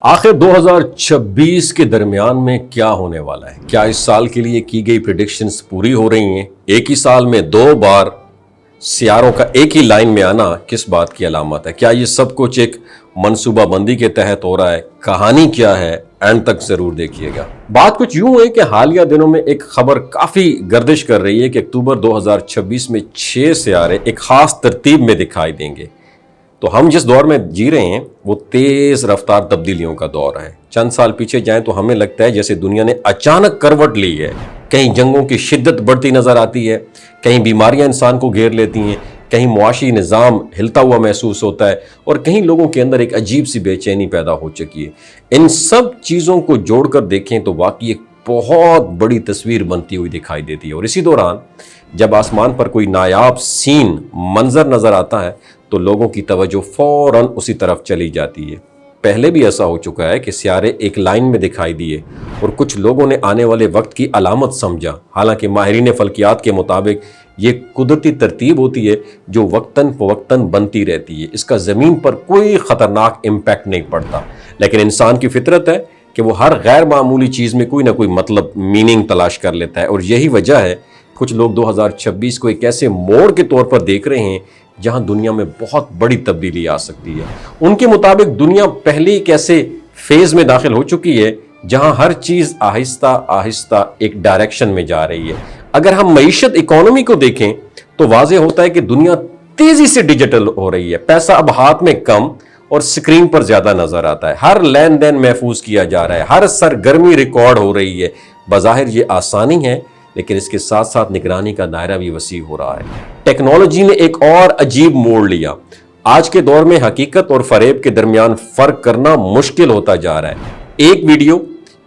آخر 2026 کے درمیان میں کیا ہونے والا ہے؟ کیا اس سال کے لیے کی گئی پریڈکشنز پوری ہو رہی ہیں؟ ایک ہی سال میں دو بار سیاروں کا ایک ہی لائن میں آنا کس بات کی علامت ہے؟ کیا یہ سب کچھ ایک منصوبہ بندی کے تحت ہو رہا ہے؟ کہانی کیا ہے؟ اینڈ تک ضرور دیکھیے گا۔ بات کچھ یوں ہے کہ حالیہ دنوں میں ایک خبر کافی گردش کر رہی ہے کہ اکتوبر 2026 میں 6 سیارے ایک خاص ترتیب میں دکھائی دیں گے۔ تو ہم جس دور میں جی رہے ہیں وہ تیز رفتار تبدیلیوں کا دور ہے۔ چند سال پیچھے جائیں تو ہمیں لگتا ہے جیسے دنیا نے اچانک کروٹ لی ہے۔ کہیں جنگوں کی شدت بڑھتی نظر آتی ہے، کہیں بیماریاں انسان کو گھیر لیتی ہیں، کہیں معاشی نظام ہلتا ہوا محسوس ہوتا ہے، اور کہیں لوگوں کے اندر ایک عجیب سی بے چینی پیدا ہو چکی ہے۔ ان سب چیزوں کو جوڑ کر دیکھیں تو واقعی ایک بہت بڑی تصویر بنتی ہوئی دکھائی دیتی ہے، اور اسی دوران جب آسمان پر کوئی نایاب سین منظر نظر آتا ہے تو لوگوں کی توجہ فوراً اسی طرف چلی جاتی ہے۔ پہلے بھی ایسا ہو چکا ہے کہ سیارے ایک لائن میں دکھائی دیے اور کچھ لوگوں نے آنے والے وقت کی علامت سمجھا، حالانکہ ماہرین فلکیات کے مطابق یہ قدرتی ترتیب ہوتی ہے جو وقتاً فوقتاً بنتی رہتی ہے۔ اس کا زمین پر کوئی خطرناک امپیکٹ نہیں پڑتا، لیکن انسان کی فطرت ہے کہ وہ ہر غیر معمولی چیز میں کوئی نہ کوئی مطلب، میننگ تلاش کر لیتا ہے، اور یہی وجہ ہے کچھ لوگ 2026 کو ایک ایسے موڑ کے طور پر دیکھ رہے ہیں جہاں دنیا میں بہت بڑی تبدیلی آ سکتی ہے۔ ان کے مطابق دنیا پہلے ایک ایسے فیز میں داخل ہو چکی ہے جہاں ہر چیز آہستہ آہستہ ایک ڈائریکشن میں جا رہی ہے۔ اگر ہم معیشت، اکانومی کو دیکھیں تو واضح ہوتا ہے کہ دنیا تیزی سے ڈیجیٹل ہو رہی ہے۔ پیسہ اب ہاتھ میں کم اور سکرین پر زیادہ نظر آتا ہے، ہر لین دین محفوظ کیا جا رہا ہے، ہر سرگرمی ریکارڈ ہو رہی ہے۔ بظاہر یہ آسانی ہے، لیکن اس کے ساتھ ساتھ نگرانی کا دائرہ بھی وسیع ہو رہا ہے۔ ٹیکنالوجی نے ایک اور عجیب موڑ لیا۔ آج کے دور میں حقیقت اور فریب کے درمیان فرق کرنا مشکل ہوتا جا رہا ہے۔ ایک ویڈیو،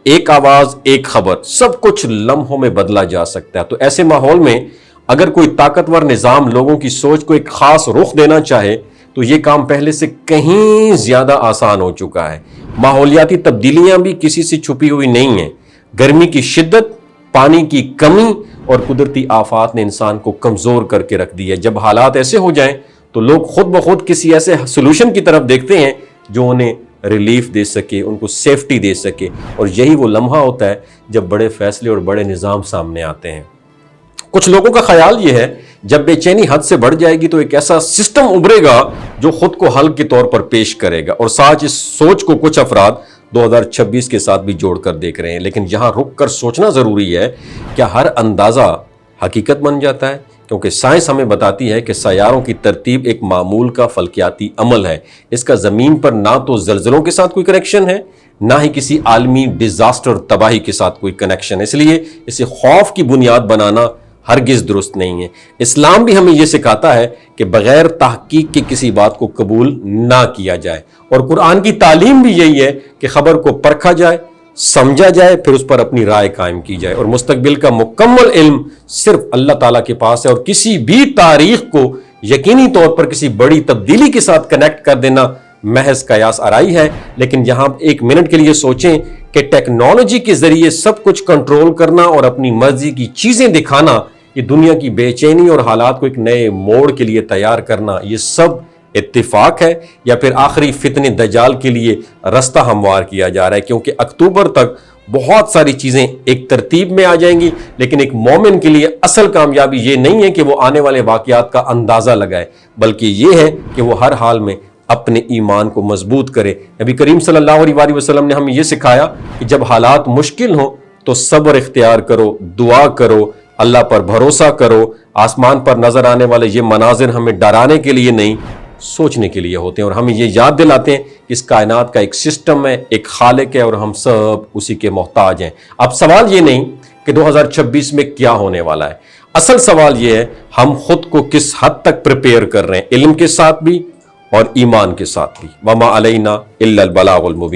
ایک آواز، ایک خبر، سب کچھ لمحوں میں بدلا جا سکتا ہے۔ تو ایسے ماحول میں اگر کوئی طاقتور نظام لوگوں کی سوچ کو ایک خاص رخ دینا چاہے تو یہ کام پہلے سے کہیں زیادہ آسان ہو چکا ہے۔ ماحولیاتی تبدیلیاں بھی کسی سے چھپی ہوئی نہیں ہیں۔ گرمی کی شدت، پانی کی کمی اور قدرتی آفات نے انسان کو کمزور کر کے رکھ دی ہے۔ جب حالات ایسے ہو جائیں تو لوگ خود بخود کسی ایسے سلوشن کی طرف دیکھتے ہیں جو انہیں ریلیف دے سکے، ان کو سیفٹی دے سکے، اور یہی وہ لمحہ ہوتا ہے جب بڑے فیصلے اور بڑے نظام سامنے آتے ہیں۔ کچھ لوگوں کا خیال یہ ہے جب بے چینی حد سے بڑھ جائے گی تو ایک ایسا سسٹم ابھرے گا جو خود کو حل کے طور پر پیش کرے گا، اور ساتھ اس سوچ کو کچھ افراد 2026 کے ساتھ بھی جوڑ کر دیکھ رہے ہیں۔ لیکن یہاں رک کر سوچنا ضروری ہے، کیا ہر اندازہ حقیقت بن جاتا ہے؟ کیونکہ سائنس ہمیں بتاتی ہے کہ سیاروں کی ترتیب ایک معمول کا فلکیاتی عمل ہے۔ اس کا زمین پر نہ تو زلزلوں کے ساتھ کوئی کنیکشن ہے، نہ ہی کسی عالمی ڈیزاسٹر تباہی کے ساتھ کوئی کنیکشن ہے۔ اس لیے اسے خوف کی بنیاد بنانا ہرگز درست نہیں ہے۔ اسلام بھی ہمیں یہ سکھاتا ہے کہ بغیر تحقیق کے کسی بات کو قبول نہ کیا جائے، اور قرآن کی تعلیم بھی یہی ہے کہ خبر کو پرکھا جائے، سمجھا جائے، پھر اس پر اپنی رائے قائم کی جائے، اور مستقبل کا مکمل علم صرف اللہ تعالیٰ کے پاس ہے، اور کسی بھی تاریخ کو یقینی طور پر کسی بڑی تبدیلی کے ساتھ کنیکٹ کر دینا محض قیاس آرائی ہے۔ لیکن یہاں ایک منٹ کے لیے سوچیں کہ ٹیکنالوجی کے ذریعے سب کچھ کنٹرول کرنا اور اپنی مرضی کی چیزیں دکھانا، یہ دنیا کی بے چینی اور حالات کو ایک نئے موڑ کے لیے تیار کرنا، یہ سب اتفاق ہے یا پھر آخری فتنہ دجال کے لیے رستہ ہموار کیا جا رہا ہے؟ کیونکہ اکتوبر تک بہت ساری چیزیں ایک ترتیب میں آ جائیں گی، لیکن ایک مومن کے لیے اصل کامیابی یہ نہیں ہے کہ وہ آنے والے واقعات کا اندازہ لگائے، بلکہ یہ ہے کہ وہ ہر حال میں اپنے ایمان کو مضبوط کرے۔ نبی کریم صلی اللہ علیہ وسلم نے ہمیں یہ سکھایا کہ جب حالات مشکل ہوں تو صبر اختیار کرو، دعا کرو، اللہ پر بھروسہ کرو۔ آسمان پر نظر آنے والے یہ مناظر ہمیں ڈرانے کے لیے نہیں، سوچنے کے لیے ہوتے ہیں، اور ہمیں یہ یاد دلاتے ہیں کہ اس کائنات کا ایک سسٹم ہے، ایک خالق ہے، اور ہم سب اسی کے محتاج ہیں۔ اب سوال یہ نہیں کہ 2026 میں کیا ہونے والا ہے، اصل سوال یہ ہے ہم خود کو کس حد تک پریپیئر کر رہے ہیں، علم کے ساتھ بھی اور ایمان کے ساتھ بھی۔ وما علینا الا البلاغ المبین۔